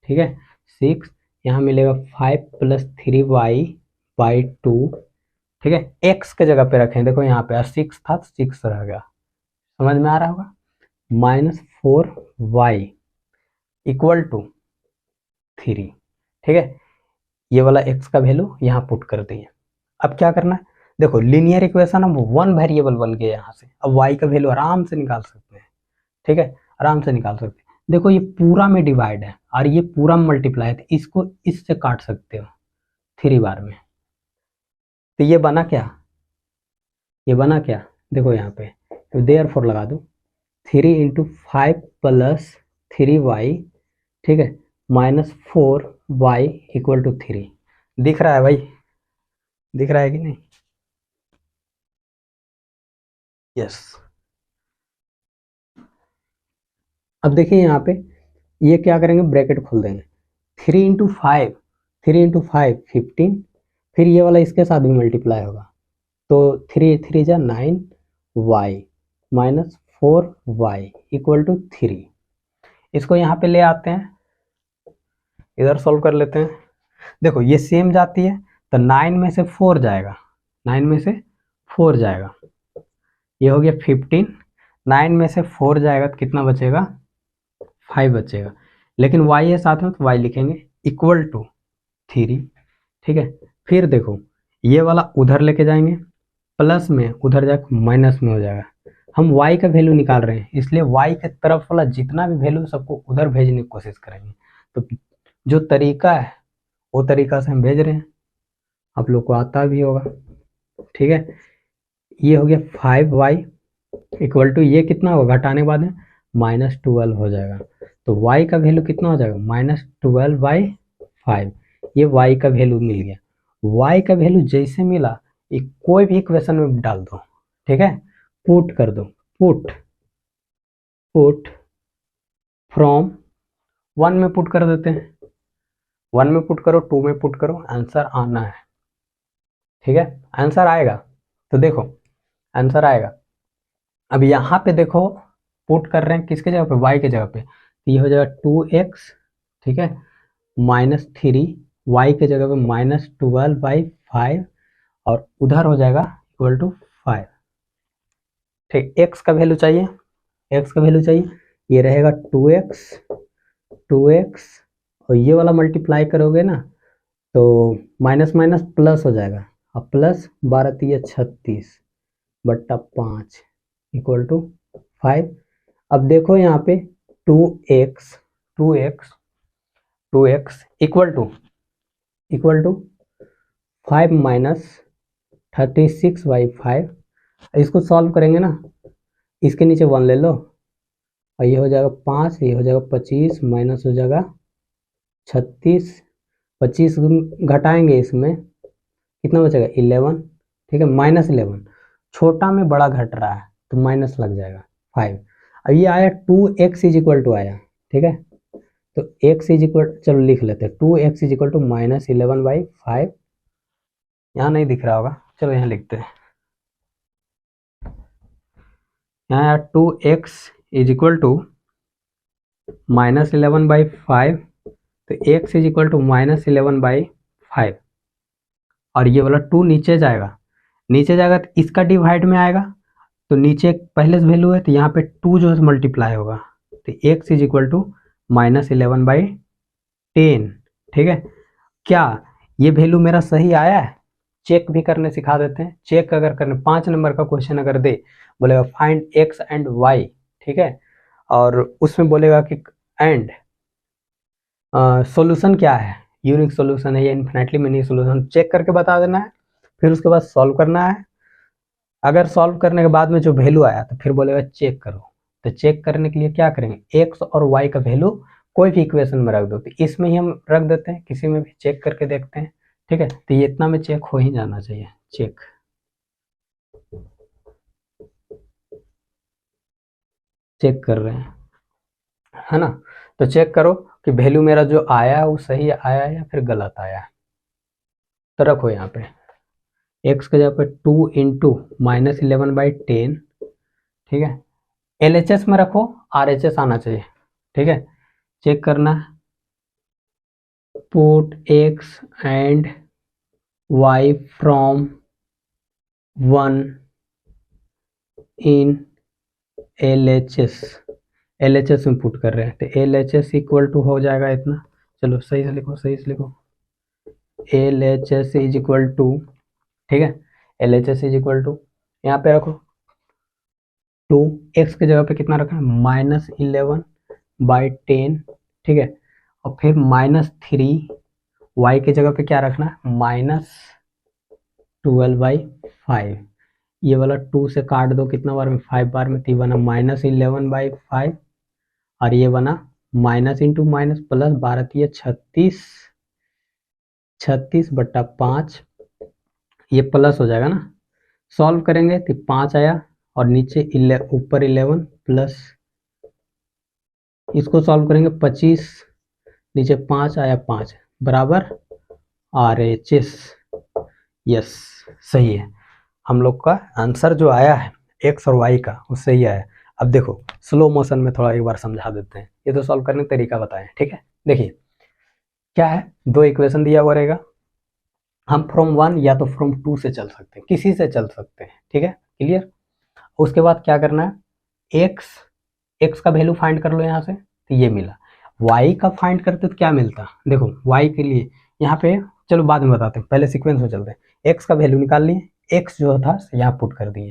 ठीक है, 6, यहाँ मिलेगा 5 + 3y/2। ठीक है, x के जगह पे रखें, देखो यहाँ पे 6 था तो 6 रह गया, समझ में आ रहा होगा, -4y = 3। ठीक है, ये वाला x का वैल्यू यहाँ पुट कर दिए। अब क्या करना है, देखो लीनियर इक्वेशन अब 1 वेरिएबल बन गया यहाँ से, अब y का वैल्यू आराम से निकाल सकते हैं। ठीक है, आराम से निकाल सकते हैं। देखो ये पूरा में डिवाइड है और ये पूरा मल्टीप्लाई है, तो इसको इससे काट सकते हो 3 बार में, तो ये बना क्या, देखो यहाँ पे तो देयरफॉर लगा दो, 3 × 5 + 3y, ठीक है, -4y = 3। दिख रहा है भाई, दिख रहा है कि नहीं, यस। अब देखिए यहाँ पे ये क्या करेंगे, ब्रैकेट खोल देंगे, 3 × 5, 15, फिर ये वाला इसके साथ भी मल्टीप्लाई होगा, तो 3 3 जा 9y -4y = 3। इसको यहाँ पे ले आते हैं, इधर सॉल्व कर लेते हैं। देखो ये सेम जाती है, तो 9 में से 4 जाएगा, 9 में से 4 जाएगा, ये हो गया 15, 9 में से 4 जाएगा तो कितना बचेगा, 5 बचेगा, लेकिन y है साथ में तो y लिखेंगे = 3। ठीक है, फिर देखो ये वाला उधर लेके जाएंगे, प्लस में उधर जाकर माइनस में हो जाएगा, हम y का वैल्यू निकाल रहे हैं, इसलिए y के तरफ वाला जितना भी वैल्यू सबको उधर भेजने की कोशिश करेंगे। तो जो तरीका है वो तरीका से हम भेज रहे हैं, आप लोग को आता भी होगा। ठीक है, ये हो गया 5y = ये कितना होगा, घटाने के बाद में -12 हो जाएगा, तो y का वैल्यू कितना हो जाएगा, -12/5। ये y का वैल्यू मिल गया, y का वैल्यू जैसे मिला ये कोई भी इक्वेशन में डाल दो। ठीक है, पुट कर दो, पुट फ्रॉम 1 में पुट कर देते हैं, 1 में पुट करो, 2 में पुट करो, आंसर आना है। ठीक है, आंसर आएगा, तो देखो आंसर आएगा। अब यहाँ पे देखो पुट कर रहे हैं किसके जगह पे, y के जगह पे, तो ये हो जाएगा 2x, ठीक है, -3, y के जगह पे -12/5 और उधर हो जाएगा = 5। ठीक, x का वैल्यू चाहिए, ये रहेगा 2x और ये वाला मल्टीप्लाई करोगे ना तो माइनस माइनस प्लस हो जाएगा, अब +12 × 36 / 5 इक्वल टू 5। अब देखो यहाँ पे 2x 2x 2x equal to 5 minus 36/5। इसको सॉल्व करेंगे ना, इसके नीचे 1 ले लो और ये हो जाएगा 5, ये हो जाएगा 25, माइनस हो जाएगा 36। 25 घटाएंगे इसमें कितना बचेगा 11, ठीक है, -11। छोटा में बड़ा घट रहा है तो माइनस लग जाएगा 5। अब ये आया 2x इज इक्वल टू आया, ठीक है, तो x इज इक्वल, चलो लिख लेते हैं, 2x इज इक्वल टू -11/5। यहाँ नहीं दिख रहा होगा, चलो यहाँ लिखते हैं। यहाँ आया 2x इज इक्वल टू -11/5, तो x इज इक्वल टू -11/5 और ये वाला 2 नीचे जाएगा तो इसका डिवाइड में आएगा, तो नीचे पहले से वैल्यू है तो यहाँ पे 2 जो है मल्टीप्लाई होगा, तो x इज इक्वल टू -11/10, ठीक है। क्या ये वैल्यू मेरा सही आया है? चेक भी करने सिखा देते हैं। चेक अगर करने 5 नंबर का क्वेश्चन अगर दे, बोलेगा फाइंड x एंड y, ठीक है, और उसमें बोलेगा कि एंड सॉल्यूशन क्या है, यूनिक सॉल्यूशन है या इन्फिनिटली मेनी सॉल्यूशन, चेक करके बता देना है, फिर उसके बाद सॉल्व करना है। अगर सॉल्व करने के बाद में जो वैल्यू आया तो फिर बोलेगा चेक करो, तो चेक करने के लिए क्या करेंगे, x और y का वैल्यू कोई भी इक्वेशन में रख दो, तो इसमें ही हम रख देते हैं, किसी में भी चेक करके देखते हैं, ठीक है। तो ये इतना में चेक हो ही जाना चाहिए। चेक कर रहे हैं, है ना, तो चेक करो कि वैल्यू मेरा जो आया है वो सही आया है या फिर गलत आया है। तो रखो यहाँ पे x के जगह पे 2 इंटू -11/10, ठीक है, LHS में रखो, RHS आना चाहिए, ठीक है। चेक करना है, put x and y from 1 in LHS में पुट कर रहे हैं, तो LHS इक्वल टू हो जाएगा इतना, चलो सही से लिखो LHS इज इक्वल टू, ठीक है, LHS इज इक्वल टू, यहाँ पे रखो 2, x के जगह पे कितना रखना है -11/10, ठीक है, और फिर -3, y के जगह पे क्या रखना है -12/5। ये वाला 2 से काट दो, कितना बार में 5 बार में, तो बना -11/5 और ये बना माइनस इंटू माइनस प्लस 12 36, 36/5, ये प्लस हो जाएगा ना, सॉल्व करेंगे तो 5 आया और नीचे ऊपर 11 प्लस, इसको सॉल्व करेंगे 25, नीचे 5 आया 5 बराबर RHS। यस, सही है, हम लोग का आंसर जो आया है x और y का वो सही आया है। अब देखो स्लो मोशन में थोड़ा एक बार समझा देते हैं, ये तो सॉल्व करने का तरीका बताएं, ठीक है। देखिए क्या है, 2 इक्वेशन दिया हुआ रहेगा, हम फ्रॉम 1 या तो फ्रॉम 2 से चल सकते हैं, किसी से चल सकते हैं, ठीक है, क्लियर। उसके बाद क्या करना है, x का वैल्यू फाइंड कर लो यहाँ से, तो ये मिला। y का फाइंड करते तो क्या मिलता, देखो y के लिए यहाँ पे, चलो बाद में बताते हैं, पहले सीक्वेंस में चलते हैं। x का वैल्यू निकाल लिए, x जो था यहाँ पुट कर दिए,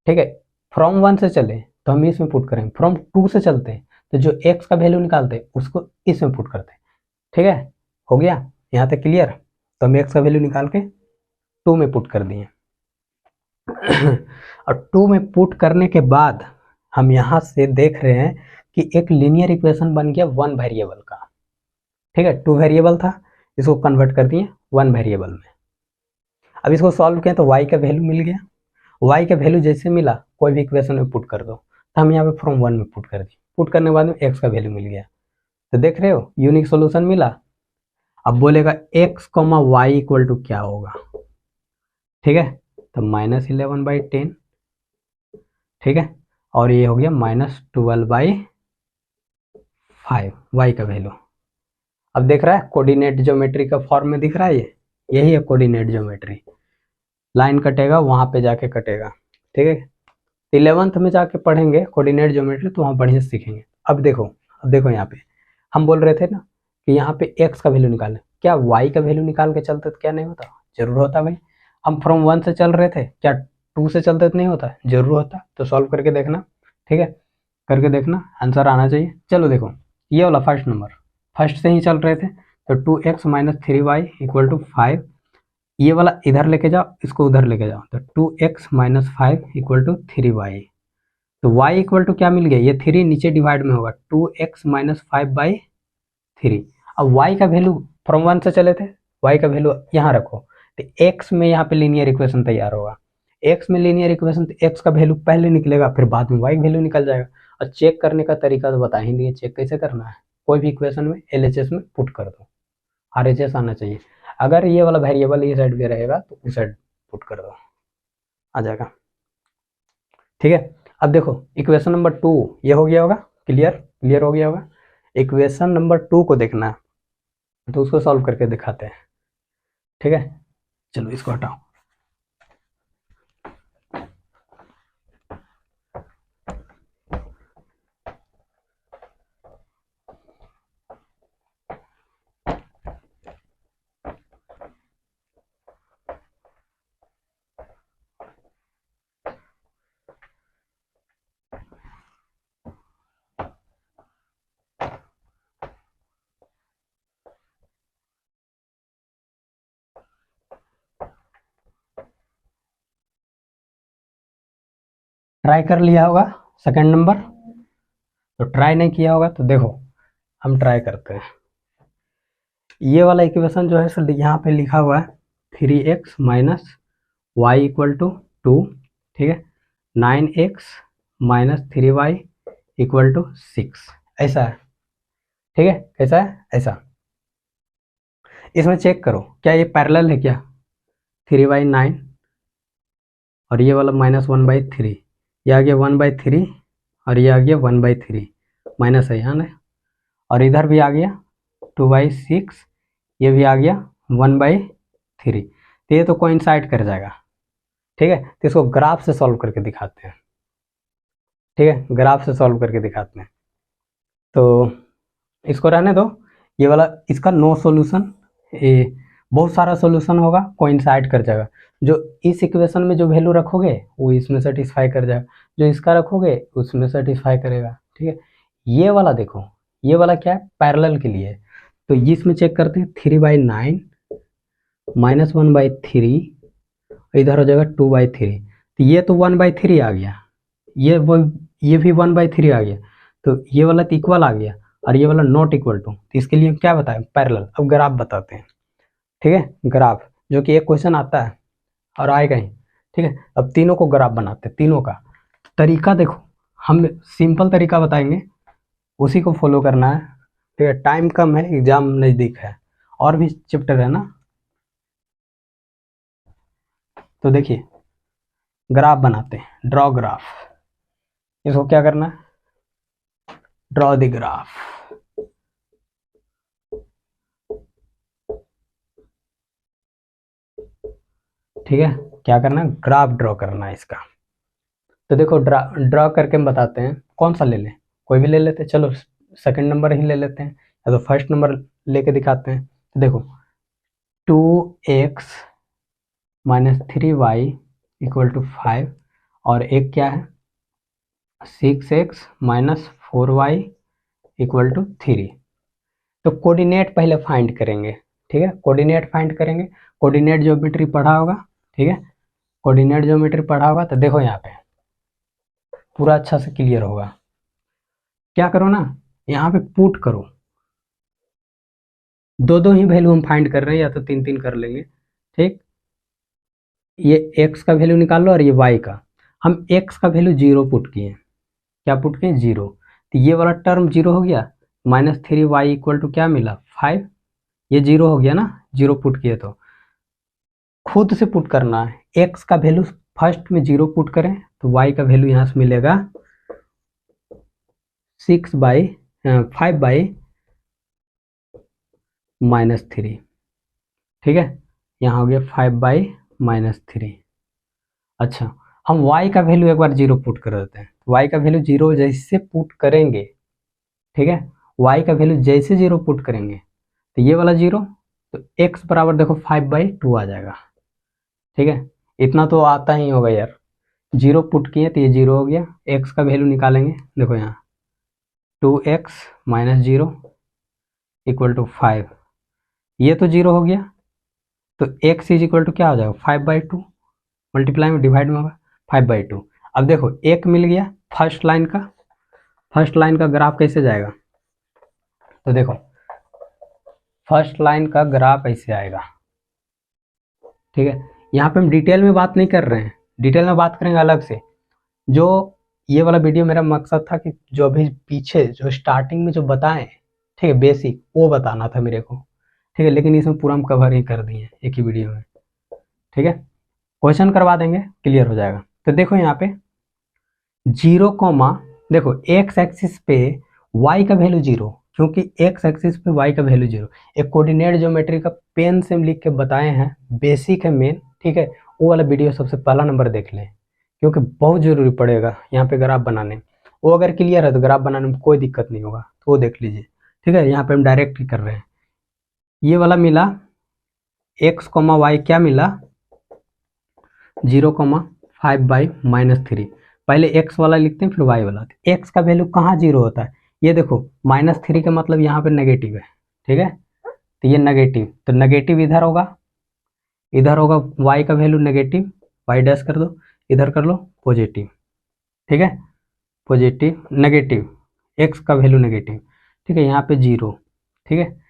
ठीक है। फ्रॉम 1 से चले तो हम इसमें पुट करेंगे, फ्रॉम 2 से चलते हैं तो जो x का वैल्यू निकालते हैं उसको इसमें पुट करते हैं, ठीक है, हो गया यहाँ तक क्लियर। तो हम x का वैल्यू निकाल के 2 में पुट कर दिए और 2 में पुट करने के बाद हम यहाँ से देख रहे हैं कि एक लीनियर इक्वेशन बन गया 1 वेरिएबल का, ठीक है, 2 वेरिएबल था, इसको कन्वर्ट कर दिए 1 वेरिएबल में। अब इसको सॉल्व किया तो y का वैल्यू मिल गया, y का वैल्यू जैसे मिला कोई भी इक्वेशन में पुट कर दो, तो हम यहाँ पे फ्रॉम 1 में पुट कर दिए, पुट करने के बाद में x का वैल्यू मिल गया, तो देख रहे हो यूनिक सॉल्यूशन मिला। अब बोलेगा x, y इक्वल टू क्या होगा, ठीक है, तो -11/10, ठीक है, और ये हो गया -12/5 y का वैल्यू। अब देख रहा है कोऑर्डिनेट ज्योमेट्री का फॉर्म में दिख रहा है, ये यही है कोऑर्डिनेट ज्योमेट्री, लाइन कटेगा वहां पे जाके कटेगा, ठीक है। 11th में जाके पढ़ेंगे कोऑर्डिनेट ज्योमेट्री तो वहाँ बढ़िया सीखेंगे। अब देखो यहाँ पे हम बोल रहे थे ना कि यहाँ पे x का वैल्यू निकालें, क्या y का वैल्यू निकाल के चलते तो क्या नहीं होता, जरूर होता भाई। हम फ्रॉम 1 से चल रहे थे, क्या 2 से चलते तो नहीं होता, जरूर होता। तो सॉल्व करके देखना, ठीक है, करके देखना, आंसर आना चाहिए। चलो देखो, ये वाला फर्स्ट नंबर फर्स्ट से ही चल रहे थे, तो 2x minus 3y equal to 5, ये वाला इधर लेके जाओ, इसको उधर लेके जाओ, तो 2x minus 5 equal to 3y। तो y इक्वल टू क्या मिल गया, ये 3 नीचे डिवाइड में होगा, 2x माइनस 5/3। अब y का वैल्यू फ्रॉम 1 से चले थे, y का वैल्यू यहाँ रखो, तो x में यहाँ पे लीनियर इक्वेशन तैयार होगा। x में लीनियर इक्वेशन, तो x का वैल्यू पहले निकलेगा, फिर बाद में y का वैल्यू निकल जाएगा। और चेक करने का तरीका तो बता ही दिए, चेक कैसे करना है। कोई भी इक्वेशन में LHS में पुट कर दो, RHS आना चाहिए। अगर ये वाला वेरिएबल ये साइड पे रहेगा तो उस साइड पुट कर दो, आ जाएगा, ठीक है। अब देखो इक्वेशन नंबर 2 ये हो गया होगा, क्लियर हो गया होगा। इक्वेशन नंबर 2 को देखना है, तो उसको सॉल्व करके दिखाते हैं, ठीक है। चलो इसको हटाओ। ट्राई कर लिया होगा सेकंड नंबर, तो ट्राई नहीं किया होगा तो देखो हम ट्राई करते हैं। ये वाला इक्वेशन जो है सर यहाँ पे लिखा हुआ है 3x minus Y equal to 2, ठीक है, 9x minus 3y equal to 6, ऐसा है, ठीक है। कैसा है, ऐसा। इसमें चेक करो क्या ये पैरेलल है क्या, 3/9 और ये वाला -1/3, ये आ गया 1/3 और ये आ गया 1/3, माइनस है यहाँ ना, और इधर भी आ गया 2/6, ये भी आ गया 1/3, तो ये तो कोइंसाइड कर जाएगा, ठीक है। तो इसको ग्राफ से सॉल्व करके दिखाते हैं, ठीक है, ग्राफ से सॉल्व करके दिखाते हैं। तो इसको रहने दो, ये वाला इसका नो सॉल्यूशन, ये बहुत सारा सॉल्यूशन होगा, कोइंसाइड कर जाएगा। जो इस इक्वेशन में जो वैल्यू रखोगे वो इसमें सेटिस्फाई कर जाएगा, जो इसका रखोगे उसमें सेटिस्फाई करेगा, ठीक है। ये वाला देखो, ये वाला क्या है, पैरेलल के लिए, तो इसमें चेक करते हैं 3/9 माइनस 1/3, इधर हो जाएगा 2/3, तो ये तो 1/3 आ गया, ये भी 1/3 आ गया, तो ये वाला तो इक्वल आ गया और ये वाला नॉट इक्वल टू, तो इसके लिए क्या बताएं, पैरेलल। अब ग्राफ बताते हैं, ठीक है, ग्राफ जो कि एक क्वेश्चन आता है और आएगा ही, ठीक है। अब तीनों को ग्राफ बनाते हैं, तीनों का तरीका देखो, हम सिंपल तरीका बताएंगे, उसी को फॉलो करना है, ठीक है। टाइम कम है, एग्जाम नज़दीक है, और भी चैप्टर है ना। तो देखिए ग्राफ बनाते हैं, ड्रॉ ग्राफ। इसको क्या करना है, ड्रॉ द ग्राफ, ठीक है। क्या करना है, ग्राफ ड्रॉ करना है इसका। तो देखो ड्रॉ करके हम बताते हैं, कौन सा ले लें, कोई भी ले लेते हैं, चलो सेकंड नंबर ही ले लेते हैं, या तो फर्स्ट नंबर लेके दिखाते हैं। तो देखो 2x minus 3y equal to 5, और एक क्या है 6x minus 4y equal to 3। तो कोऑर्डिनेट पहले फाइंड करेंगे, ठीक है, कोऑर्डिनेट फाइंड करेंगे। कोऑर्डिनेट ज्योमेट्री पढ़ा होगा, ठीक है, कोऑर्डिनेट ज्योमेट्री पढ़ा होगा, तो देखो यहाँ पे पूरा अच्छा से क्लियर होगा। क्या करो ना, यहाँ पे पुट करो, दो ही वैल्यू हम फाइंड कर रहे हैं, या तो 3 कर लेंगे, ठीक। ये x का वैल्यू निकाल लो और ये y का, हम x का वैल्यू 0 पुट किए, क्या पुट किए, 0, तो ये वाला टर्म 0 हो गया, -3y इक्वल टू क्या मिला 5, ये 0 हो गया ना, 0 पुट किए। तो खुद से पुट करना है, x का वैल्यू फर्स्ट में 0 पुट करें तो y का वैल्यू यहाँ से मिलेगा 5/-3, ठीक है, यहाँ हो गया 5/-3। अच्छा, हम y का वैल्यू एक बार 0 पुट कर देते हैं, y का वैल्यू 0 जैसे पुट करेंगे, ठीक है, y का वैल्यू जैसे 0 पुट करेंगे तो ये वाला 0, तो x बराबर देखो 5/2 आ जाएगा, ठीक है। इतना तो आता ही होगा यार, जीरो पुट किए तो ये जीरो हो गया। एक्स का वैल्यू निकालेंगे, देखो यहाँ 2x minus zero equal to 5, ये तो जीरो हो गया, तो x इज इक्वल टू क्या हो जाएगा 5/2, मल्टीप्लाई में डिवाइड में होगा 5/2। अब देखो एक मिल गया फर्स्ट लाइन का, फर्स्ट लाइन का ग्राफ कैसे जाएगा, तो देखो फर्स्ट लाइन का ग्राफ ऐसे आएगा, ठीक है। यहाँ पे हम डिटेल में बात नहीं कर रहे हैं, डिटेल में बात करेंगे अलग से। जो ये वाला वीडियो मेरा मकसद था कि जो अभी पीछे जो स्टार्टिंग में जो बताएं, ठीक है, बेसिक वो बताना था मेरे को, ठीक है, लेकिन इसमें पूरा हम कवर ही कर दिए एक ही वीडियो में, ठीक है। क्वेश्चन करवा देंगे, क्लियर हो जाएगा। तो देखो यहाँ पे जीरो कॉमा, देखो एक्स एक्सिस पे वाई का वैल्यू जीरो, क्योंकि एक्स एक्सिस पे वाई का वैल्यू जीरो, एक कोऑर्डिनेट ज्योमेट्री का पेन से हम लिख के बताए हैं, बेसिक है मेन, ठीक है। वो वाला वीडियो सबसे पहला नंबर देख लें, क्योंकि बहुत जरूरी पड़ेगा यहाँ पे ग्राफ बनाने। वो अगर क्लियर है तो ग्राफ बनाने में कोई दिक्कत नहीं होगा, तो वो देख लीजिए, ठीक है। यहाँ पे हम डायरेक्ट ही कर रहे हैं। ये वाला मिला एक्स कॉमा वाई, क्या मिला 0,5/-3। पहले एक्स वाला लिखते हैं फिर वाई वाला। एक्स का वैल्यू कहाँ जीरो होता है, ये देखो -3 का मतलब यहाँ पे नेगेटिव है, ठीक है। तो ये नेगेटिव, तो नेगेटिव इधर होगा, इधर होगा वाई का वैल्यू नेगेटिव, वाई डैश कर दो, इधर कर लो पॉजिटिव, ठीक है, पॉजिटिव नेगेटिव, एक्स का वैल्यू नेगेटिव, ठीक है। यहाँ पे जीरो, ठीक है,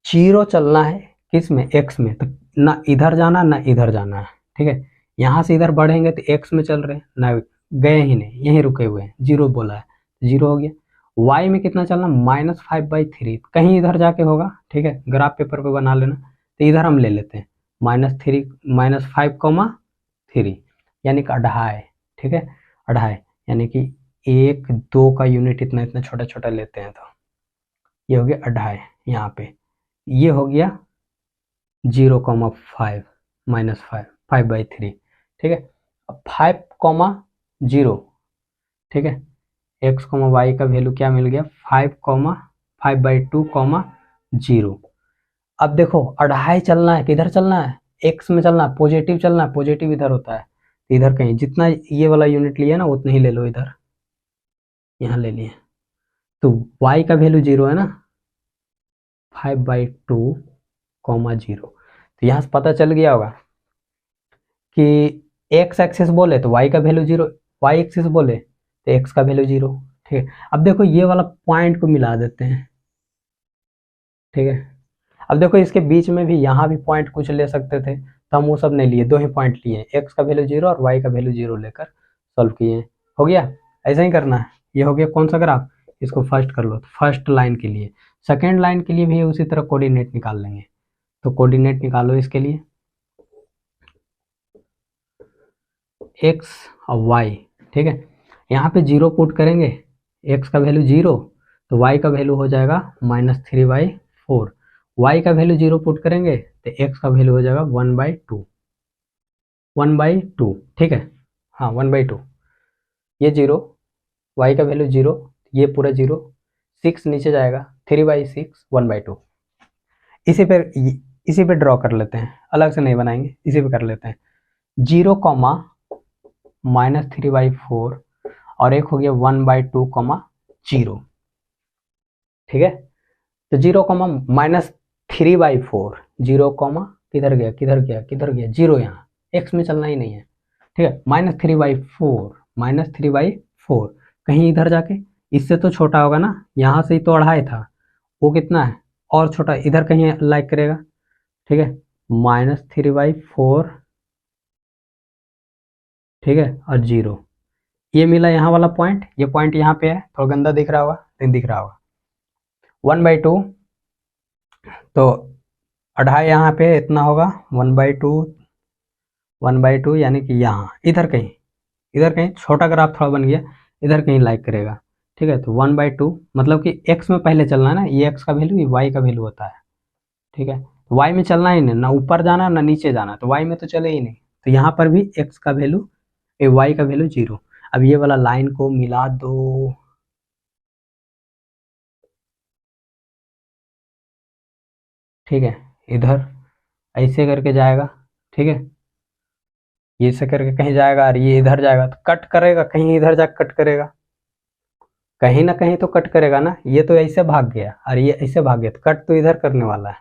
जीरो चलना है किस में, एक्स में, तो ना इधर जाना ना इधर जाना है, ठीक है। यहाँ से इधर बढ़ेंगे तो एक्स में चल रहे हैं ना, गए ही नहीं, यहीं रुके हुए हैं, जीरो बोला है, जीरो हो गया। वाई में कितना चलना, -5/3, कहीं इधर जाके होगा, ठीक है, ग्राफ पेपर पे बना लेना। तो इधर हम ले लेते हैं -3 -5,3, यानी कि अढ़ाई, ठीक है, अढ़ाई, यानी कि 1 2 का यूनिट इतना इतना छोटा छोटा लेते हैं, तो ये हो गया अढ़ाई। यहाँ पे ये हो गया 0,5 -5, 5/3, ठीक है। अब 5,0, ठीक है, एक्स कॉमा वाई का वैल्यू क्या मिल गया 5,5/2, 0। अब देखो अढ़ाई चलना है, किधर चलना है, एक्स में चलना है, पॉजिटिव चलना है, पॉजिटिव इधर होता है, इधर कहीं जितना ये वाला यूनिट लिया ना उतना ही ले लो, इधर यहाँ ले लिए, तो वाई का वैल्यू जीरो है ना, 5/2, 0। तो यहाँ से पता चल गया होगा कि एक्स एक्सिस बोले तो वाई का वैल्यू जीरो, वाई एक्सिस बोले तो एक्स का वैल्यू जीरो, ठीक है। अब देखो ये वाला पॉइंट को मिला देते हैं, ठीक है। अब देखो इसके बीच में भी यहाँ भी पॉइंट कुछ ले सकते थे, तो हम वो सब नहीं लिए, दो ही पॉइंट लिए, एक्स का वैल्यू जीरो और वाई का वैल्यू जीरो लेकर सॉल्व किए, हो गया। ऐसा ही करना है। ये हो गया कौन सा ग्राफ, इसको फर्स्ट कर लो, तो फर्स्ट लाइन के लिए, सेकेंड लाइन के लिए भी उसी तरह कोऑर्डिनेट निकाल लेंगे, तो कोऑर्डिनेट निकालो इसके लिए, एक्स और वाई, ठीक है। यहाँ पे जीरो पुट करेंगे, एक्स का वैल्यू जीरो, तो वाई का वैल्यू हो जाएगा -3/4, वाई का वैल्यू जीरो पुट करेंगे तो एक्स का वैल्यू हो जाएगा 1/2, 1/2, ठीक है, हाँ 1/2, ये जीरो, वाई का वैल्यू जीरो, ये पूरा जीरो, 6 नीचे जाएगा, 3/6, 1/2। इसी पे ड्रॉ कर लेते हैं, अलग से नहीं बनाएंगे, इसी पे कर लेते हैं, 0, -3/4 और एक हो गया 1/2, 0, ठीक है। तो 0, -3/4, 0, किधर गया किधर गया किधर गया, जीरो, यहाँ एक्स में चलना ही नहीं है, ठीक है। -3/4, -3/4 कहीं इधर जाके, इससे तो छोटा होगा ना, यहाँ से ही तो अढ़ाई था, वो कितना है और छोटा, इधर कहीं लाइक करेगा, ठीक है, -3/4, ठीक है, और जीरो, ये मिला यहाँ वाला पॉइंट, ये पॉइंट यहाँ पे है, थोड़ा गंदा दिख रहा होगा, नहीं दिख रहा होगा, 1/2, तो अढ़ाई यहाँ पे इतना होगा, 1/2, 1/2, यानी कि यहाँ इधर कहीं छोटा ग्राफ थोड़ा बन गया, इधर कहीं लाइक करेगा, ठीक है। तो 1/2 मतलब कि एक्स में पहले चलना है ना, ये एक्स का वैल्यू, ये वाई का वैल्यू होता है, ठीक है। वाई में चलना ही नहीं, ना ऊपर जाना ना नीचे जाना, तो वाई में तो चले ही नहीं, तो यहाँ पर भी एक्स का वैल्यू, वाई का वैल्यू जीरो। अब ये वाला लाइन को मिला दो, ठीक है, इधर ऐसे करके जाएगा, ठीक है, ये ऐसे करके कहीं जाएगा और ये इधर जाएगा तो कट करेगा, कहीं इधर जाकर कट करेगा, कहीं ना कहीं तो कट करेगा ना। ये तो ऐसे भाग गया और ये ऐसे भाग गया, तो कट तो इधर करने वाला है,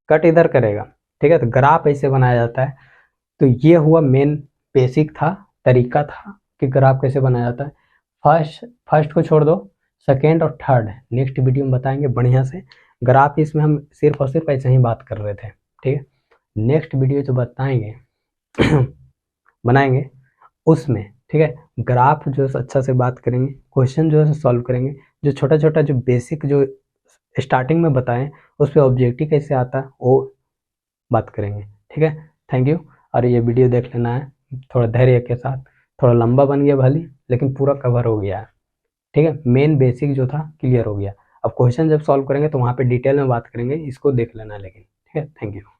कट इधर करेगा। ठीक है, तो ग्राफ ऐसे बनाया जाता है। तो ये हुआ मेन बेसिक था, तरीका था कि ग्राफ कैसे बनाया जाता है। फर्स्ट को छोड़ दो, सेकेंड और थर्ड नेक्स्ट वीडियो में बताएंगे बढ़िया से। ग्राफ इसमें हम सिर्फ और सिर्फ ऐसे ही बात कर रहे थे। ठीक है, नेक्स्ट वीडियो जो बताएंगे बनाएंगे उसमें, ठीक है, ग्राफ जो है अच्छा से बात करेंगे, क्वेश्चन जो है सॉल्व करेंगे, जो छोटा छोटा जो बेसिक जो स्टार्टिंग में बताएं उस पर ऑब्जेक्टिव कैसे आता है वो बात करेंगे। ठीक है, थैंक यू। और ये वीडियो देख लेना है थोड़ा धैर्य के साथ, थोड़ा लंबा बन गया भली, लेकिन पूरा कवर हो गया है। ठीक है, मेन बेसिक जो था क्लियर हो गया। अब क्वेश्चन जब सॉल्व करेंगे तो वहाँ पे डिटेल में बात करेंगे, इसको देख लेना लेकिन। ठीक है, थैंक यू।